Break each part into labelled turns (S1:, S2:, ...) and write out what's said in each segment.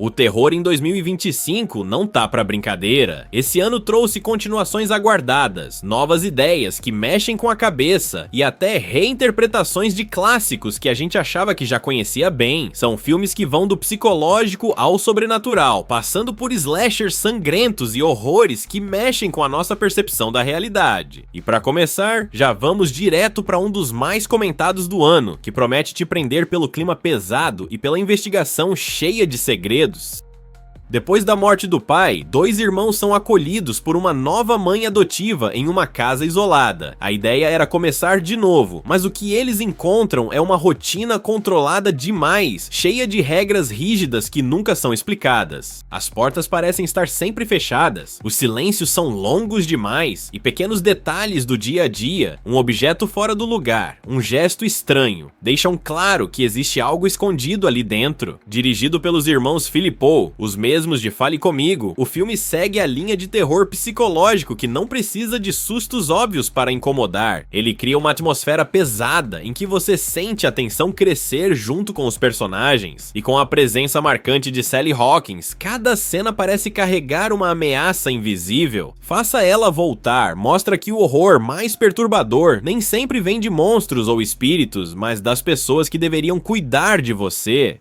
S1: O terror em 2025 não tá pra brincadeira. Esse ano trouxe continuações aguardadas, novas ideias que mexem com a cabeça e até reinterpretações de clássicos que a gente achava que já conhecia bem. São filmes que vão do psicológico ao sobrenatural, passando por slashers sangrentos e horrores que mexem com a nossa percepção da realidade. E pra começar, já vamos direto pra um dos mais comentados do ano, que promete te prender pelo clima pesado e pela investigação cheia de segredos. Depois da morte do pai, dois irmãos são acolhidos por uma nova mãe adotiva em uma casa isolada. A ideia era começar de novo, mas o que eles encontram é uma rotina controlada demais, cheia de regras rígidas que nunca são explicadas. As portas parecem estar sempre fechadas, os silêncios são longos demais e pequenos detalhes do dia a dia, um objeto fora do lugar, um gesto estranho, deixam claro que existe algo escondido ali dentro. Dirigido pelos irmãos Philippou, os mesmos de Fale Comigo, o filme segue a linha de terror psicológico que não precisa de sustos óbvios para incomodar. Ele cria uma atmosfera pesada em que você sente a tensão crescer junto com os personagens, e com a presença marcante de Sally Hawkins, cada cena parece carregar uma ameaça invisível. Faça ela voltar mostra que o horror mais perturbador nem sempre vem de monstros ou espíritos, mas das pessoas que deveriam cuidar de você.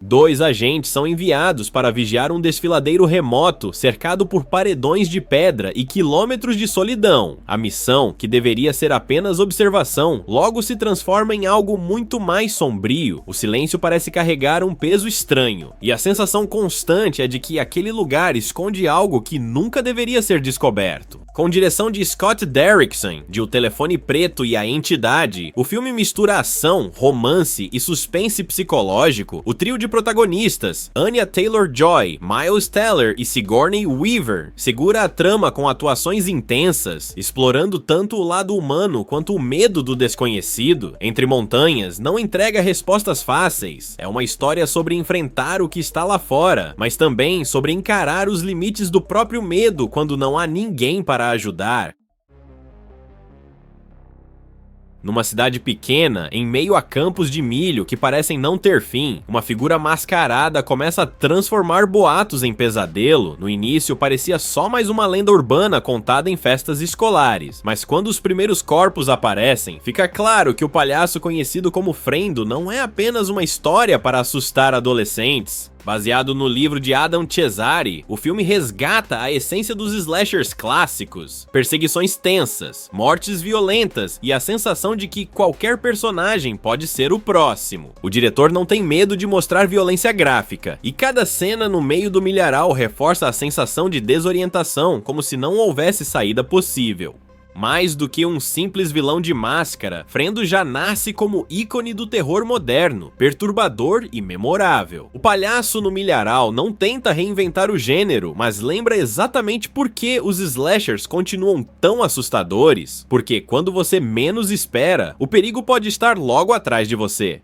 S1: Dois agentes são enviados para vigiar um desfiladeiro remoto cercado por paredões de pedra e quilômetros de solidão. A missão, que deveria ser apenas observação, logo se transforma em algo muito mais sombrio. O silêncio parece carregar um peso estranho, e a sensação constante é de que aquele lugar esconde algo que nunca deveria ser descoberto. Com direção de Scott Derrickson, de O Telefone Preto e A Entidade, o filme mistura ação, romance e suspense psicológico. O trio de protagonistas, Anya Taylor-Joy, Miles Teller e Sigourney Weaver, segura a trama com atuações intensas, explorando tanto o lado humano quanto o medo do desconhecido. Entre Montanhas não entrega respostas fáceis, é uma história sobre enfrentar o que está lá fora, mas também sobre encarar os limites do próprio medo quando não há ninguém para ajudar. Numa cidade pequena, em meio a campos de milho que parecem não ter fim, uma figura mascarada começa a transformar boatos em pesadelo. No início parecia só mais uma lenda urbana contada em festas escolares, mas quando os primeiros corpos aparecem, fica claro que o palhaço conhecido como Frendo não é apenas uma história para assustar adolescentes. Baseado no livro de Adam Cesari, o filme resgata a essência dos slashers clássicos: perseguições tensas, mortes violentas e a sensação de que qualquer personagem pode ser o próximo. O diretor não tem medo de mostrar violência gráfica, e cada cena no meio do milharal reforça a sensação de desorientação, como se não houvesse saída possível. Mais do que um simples vilão de máscara, Frendo já nasce como ícone do terror moderno, perturbador e memorável. O palhaço no milharal não tenta reinventar o gênero, mas lembra exatamente por que os slashers continuam tão assustadores. Porque quando você menos espera, o perigo pode estar logo atrás de você.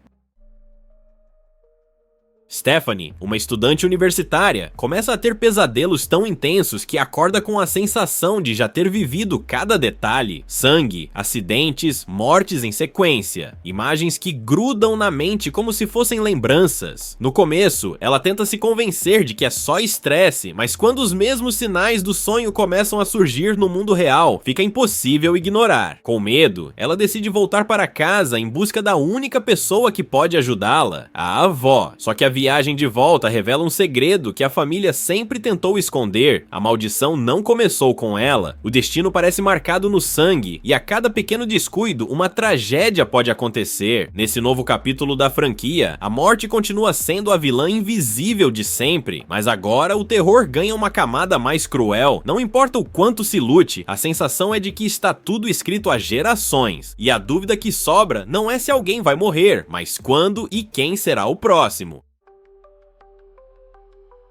S1: Stephanie, uma estudante universitária, começa a ter pesadelos tão intensos que acorda com a sensação de já ter vivido cada detalhe: sangue, acidentes, mortes em sequência, imagens que grudam na mente como se fossem lembranças. No começo, ela tenta se convencer de que é só estresse, mas quando os mesmos sinais do sonho começam a surgir no mundo real, fica impossível ignorar. Com medo, ela decide voltar para casa em busca da única pessoa que pode ajudá-la, a avó. Só que a viagem de volta revela um segredo que a família sempre tentou esconder. A maldição não começou com ela. O destino parece marcado no sangue, e a cada pequeno descuido, uma tragédia pode acontecer. Nesse novo capítulo da franquia, a morte continua sendo a vilã invisível de sempre, mas agora o terror ganha uma camada mais cruel. Não importa o quanto se lute, a sensação é de que está tudo escrito há gerações, e a dúvida que sobra não é se alguém vai morrer, mas quando e quem será o próximo.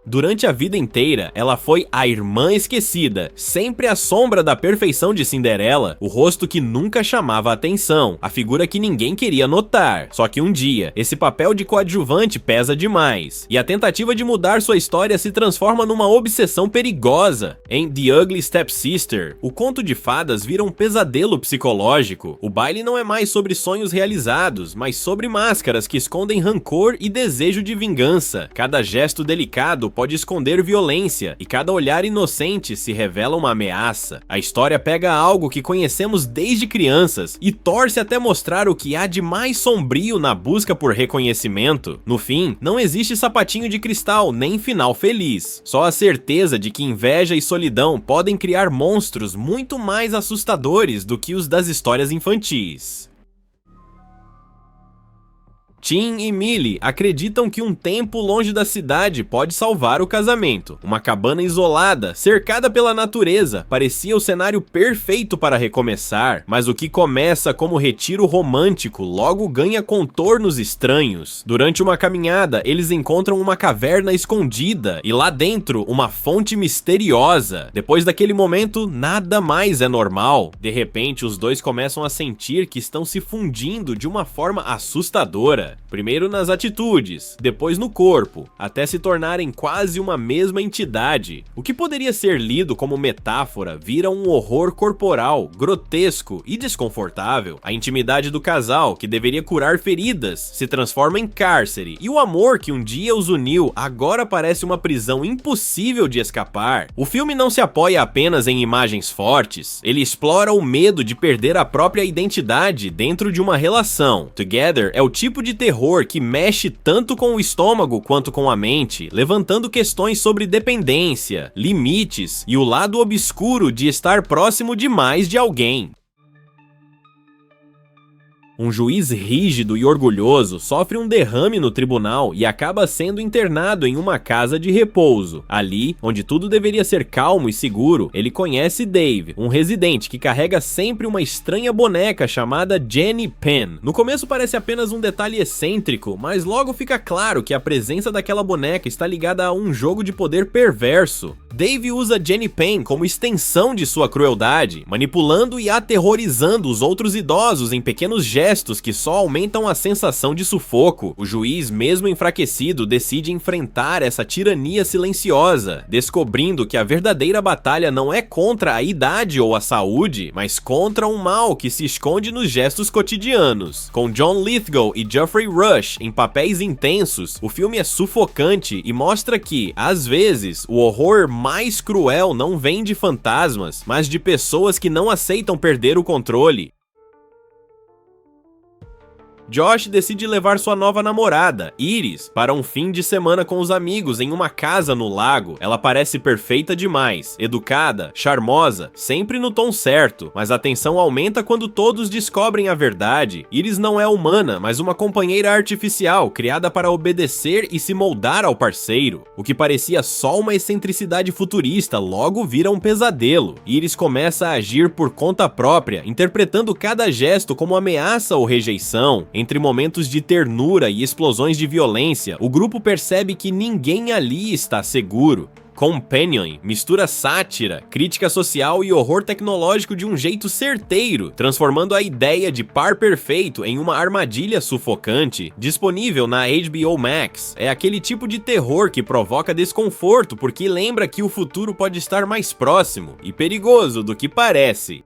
S1: Durante a vida inteira, ela foi a irmã esquecida, sempre à sombra da perfeição de Cinderela, o rosto que nunca chamava a atenção, a figura que ninguém queria notar. Só que um dia, esse papel de coadjuvante pesa demais, e a tentativa de mudar sua história se transforma numa obsessão perigosa. Em The Ugly Stepsister, o conto de fadas vira um pesadelo psicológico. O baile não é mais sobre sonhos realizados, mas sobre máscaras que escondem rancor e desejo de vingança. Cada gesto delicado pode esconder violência, e cada olhar inocente se revela uma ameaça. A história pega algo que conhecemos desde crianças e torce até mostrar o que há de mais sombrio na busca por reconhecimento. No fim, não existe sapatinho de cristal nem final feliz, só a certeza de que inveja e solidão podem criar monstros muito mais assustadores do que os das histórias infantis. Tim e Millie acreditam que um tempo longe da cidade pode salvar o casamento. Uma cabana isolada, cercada pela natureza, parecia o cenário perfeito para recomeçar, mas o que começa como retiro romântico logo ganha contornos estranhos. Durante uma caminhada, eles encontram uma caverna escondida e lá dentro uma fonte misteriosa. Depois daquele momento, nada mais é normal. De repente, os dois começam a sentir que estão se fundindo de uma forma assustadora. Primeiro nas atitudes, depois no corpo, até se tornarem quase uma mesma entidade. O que poderia ser lido como metáfora vira um horror corporal, grotesco e desconfortável. A intimidade do casal, que deveria curar feridas, se transforma em cárcere, e o amor que um dia os uniu agora parece uma prisão impossível de escapar. O filme não se apoia apenas em imagens fortes, ele explora o medo de perder a própria identidade dentro de uma relação. Together é o tipo de terror que mexe tanto com o estômago quanto com a mente, levantando questões sobre dependência, limites e o lado obscuro de estar próximo demais de alguém. Um juiz rígido e orgulhoso sofre um derrame no tribunal e acaba sendo internado em uma casa de repouso. Ali, onde tudo deveria ser calmo e seguro, ele conhece Dave, um residente que carrega sempre uma estranha boneca chamada Jenny Penn. No começo parece apenas um detalhe excêntrico, mas logo fica claro que a presença daquela boneca está ligada a um jogo de poder perverso. Dave usa Jenny Penn como extensão de sua crueldade, manipulando e aterrorizando os outros idosos em pequenos gestos que só aumentam a sensação de sufoco. O juiz, mesmo enfraquecido, decide enfrentar essa tirania silenciosa, descobrindo que a verdadeira batalha não é contra a idade ou a saúde, mas contra um mal que se esconde nos gestos cotidianos. Com John Lithgow e Geoffrey Rush em papéis intensos, o filme é sufocante e mostra que, às vezes, o horror mais cruel não vem de fantasmas, mas de pessoas que não aceitam perder o controle. Josh decide levar sua nova namorada, Iris, para um fim de semana com os amigos em uma casa no lago. Ela parece perfeita demais, educada, charmosa, sempre no tom certo, mas a tensão aumenta quando todos descobrem a verdade. Iris não é humana, mas uma companheira artificial, criada para obedecer e se moldar ao parceiro. O que parecia só uma excentricidade futurista logo vira um pesadelo. Iris começa a agir por conta própria, interpretando cada gesto como ameaça ou rejeição. Entre momentos de ternura e explosões de violência, o grupo percebe que ninguém ali está seguro. Companion mistura sátira, crítica social e horror tecnológico de um jeito certeiro, transformando a ideia de par perfeito em uma armadilha sufocante. Disponível na HBO Max, é aquele tipo de terror que provoca desconforto porque lembra que o futuro pode estar mais próximo e perigoso do que parece.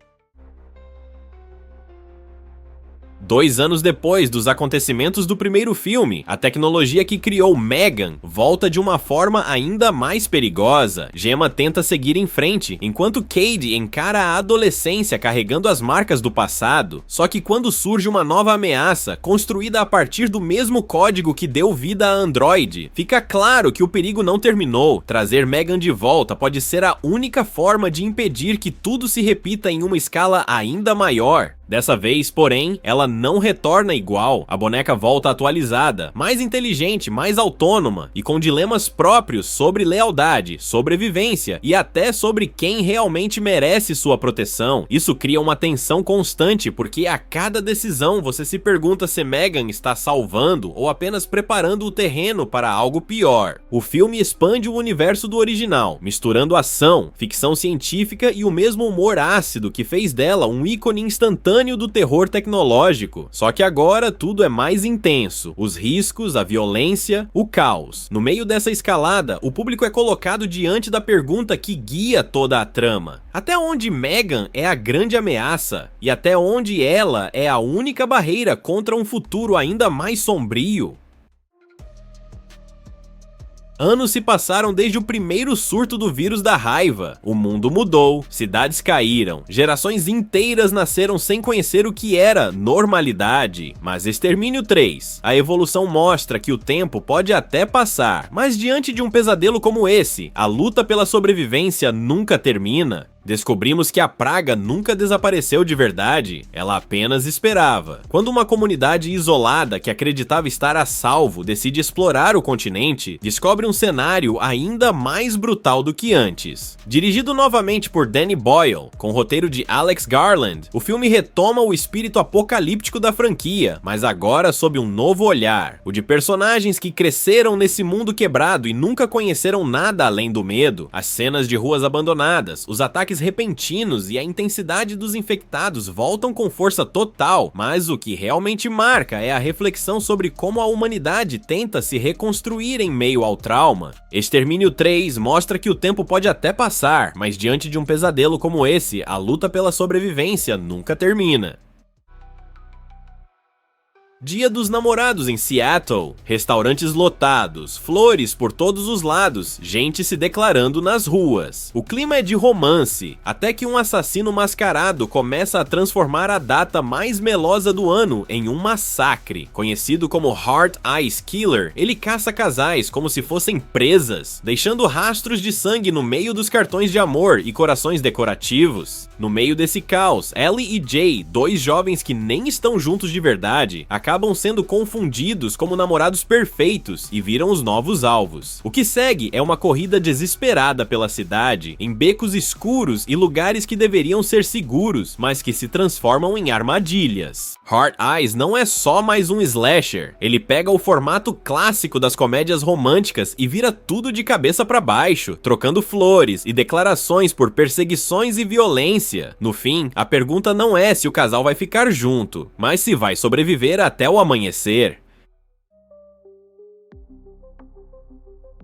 S1: 2 anos depois dos acontecimentos do primeiro filme, a tecnologia que criou Megan volta de uma forma ainda mais perigosa. Gemma tenta seguir em frente, enquanto Cade encara a adolescência carregando as marcas do passado. Só que quando surge uma nova ameaça, construída a partir do mesmo código que deu vida a Android, fica claro que o perigo não terminou. Trazer Megan de volta pode ser a única forma de impedir que tudo se repita em uma escala ainda maior. Dessa vez, porém, ela não retorna igual, a boneca volta atualizada, mais inteligente, mais autônoma e com dilemas próprios sobre lealdade, sobrevivência e até sobre quem realmente merece sua proteção. Isso cria uma tensão constante porque a cada decisão você se pergunta se Megan está salvando ou apenas preparando o terreno para algo pior. O filme expande o universo do original, misturando ação, ficção científica e o mesmo humor ácido que fez dela um ícone instantâneo do terror tecnológico. Só que agora tudo é mais intenso, os riscos, a violência, o caos. No meio dessa escalada, o público é colocado diante da pergunta que guia toda a trama: até onde Megan é a grande ameaça? E até onde ela é a única barreira contra um futuro ainda mais sombrio? Anos se passaram desde o primeiro surto do vírus da raiva. O mundo mudou, cidades caíram, gerações inteiras nasceram sem conhecer o que era normalidade. Mas Extermínio 3, a evolução mostra que o tempo pode até passar, mas diante de um pesadelo como esse, a luta pela sobrevivência nunca termina. Descobrimos que a praga nunca desapareceu de verdade, ela apenas esperava. Quando uma comunidade isolada que acreditava estar a salvo decide explorar o continente, descobre um cenário ainda mais brutal do que antes. Dirigido novamente por Danny Boyle, com roteiro de Alex Garland, o filme retoma o espírito apocalíptico da franquia, mas agora sob um novo olhar, o de personagens que cresceram nesse mundo quebrado e nunca conheceram nada além do medo. As cenas de ruas abandonadas, os ataques repentinos e a intensidade dos infectados voltam com força total, mas o que realmente marca é a reflexão sobre como a humanidade tenta se reconstruir em meio ao trauma. Extermínio 3 mostra que o tempo pode até passar, mas diante de um pesadelo como esse, a luta pela sobrevivência nunca termina. Dia dos Namorados em Seattle, restaurantes lotados, flores por todos os lados, gente se declarando nas ruas. O clima é de romance, até que um assassino mascarado começa a transformar a data mais melosa do ano em um massacre. Conhecido como Heart Eyes Killer, ele caça casais como se fossem presas, deixando rastros de sangue no meio dos cartões de amor e corações decorativos. No meio desse caos, Ellie e Jay, dois jovens que nem estão juntos de verdade, acabam sendo confundidos como namorados perfeitos e viram os novos alvos. O que segue é uma corrida desesperada pela cidade, em becos escuros e lugares que deveriam ser seguros, mas que se transformam em armadilhas. Heart Eyes não é só mais um slasher, ele pega o formato clássico das comédias românticas e vira tudo de cabeça para baixo, trocando flores e declarações por perseguições e violência. No fim, a pergunta não é se o casal vai ficar junto, mas se vai sobreviver até o amanhecer.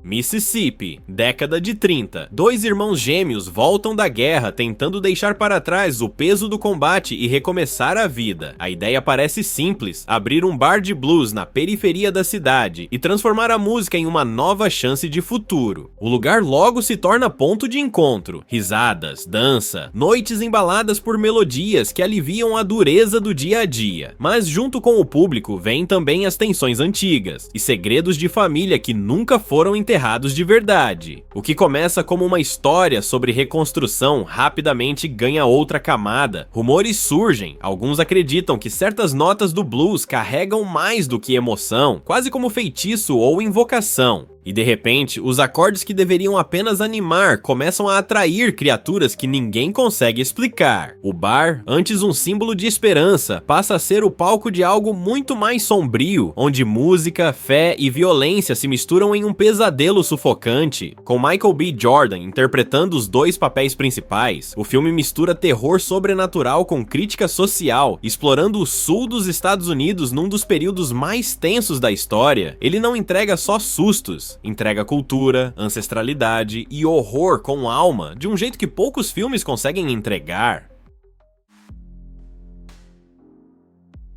S1: Mississippi, década de 30. Dois irmãos gêmeos voltam da guerra tentando deixar para trás o peso do combate e recomeçar a vida. A ideia parece simples: abrir um bar de blues na periferia da cidade e transformar a música em uma nova chance de futuro. O lugar logo se torna ponto de encontro. Risadas, dança, noites embaladas por melodias que aliviam a dureza do dia a dia. Mas junto com o público vêm também as tensões antigas e segredos de família que nunca foram enterrados de verdade. O que começa como uma história sobre reconstrução rapidamente ganha outra camada. Rumores surgem, alguns acreditam que certas notas do blues carregam mais do que emoção, quase como feitiço ou invocação. E de repente, os acordes que deveriam apenas animar começam a atrair criaturas que ninguém consegue explicar. O bar, antes um símbolo de esperança, passa a ser o palco de algo muito mais sombrio, onde música, fé e violência se misturam em um pesadelo sufocante. Com Michael B. Jordan interpretando os dois papéis principais, o filme mistura terror sobrenatural com crítica social, explorando o sul dos Estados Unidos num dos períodos mais tensos da história. Ele não entrega só sustos, entrega cultura, ancestralidade e horror com alma, de um jeito que poucos filmes conseguem entregar.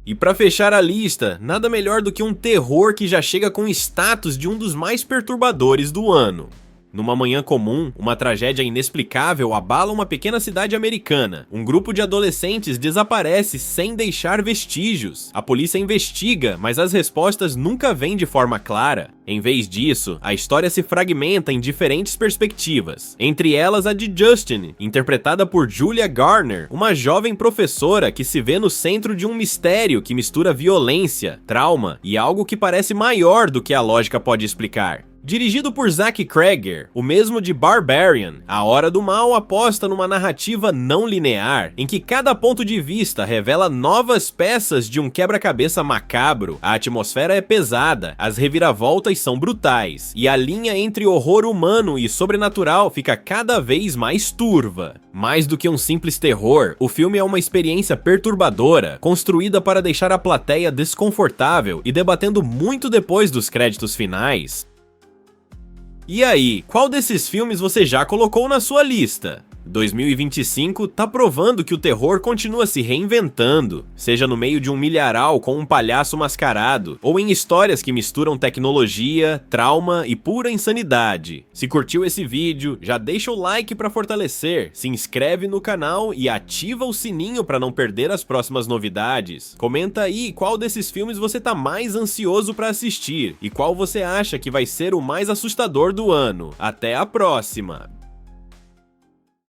S1: E pra fechar a lista, nada melhor do que um terror que já chega com status de um dos mais perturbadores do ano: Numa manhã comum, uma tragédia inexplicável abala uma pequena cidade americana. Um grupo de adolescentes desaparece sem deixar vestígios. A polícia investiga, mas as respostas nunca vêm de forma clara. Em vez disso, a história se fragmenta em diferentes perspectivas, entre elas a de Justin, interpretada por Julia Garner, uma jovem professora que se vê no centro de um mistério que mistura violência, trauma e algo que parece maior do que a lógica pode explicar. Dirigido por Zach Cregger, o mesmo de Barbarian, A Hora do Mal aposta numa narrativa não linear, em que cada ponto de vista revela novas peças de um quebra-cabeça macabro. A atmosfera é pesada, as reviravoltas são brutais, e a linha entre horror humano e sobrenatural fica cada vez mais turva. Mais do que um simples terror, o filme é uma experiência perturbadora, construída para deixar a plateia desconfortável e debatendo muito depois dos créditos finais. E aí, qual desses filmes você já colocou na sua lista? 2025 tá provando que o terror continua se reinventando, seja no meio de um milharal com um palhaço mascarado, ou em histórias que misturam tecnologia, trauma e pura insanidade. Se curtiu esse vídeo, já deixa o like pra fortalecer, se inscreve no canal e ativa o sininho pra não perder as próximas novidades. Comenta aí qual desses filmes você tá mais ansioso pra assistir, e qual você acha que vai ser o mais assustador do ano. Até a próxima!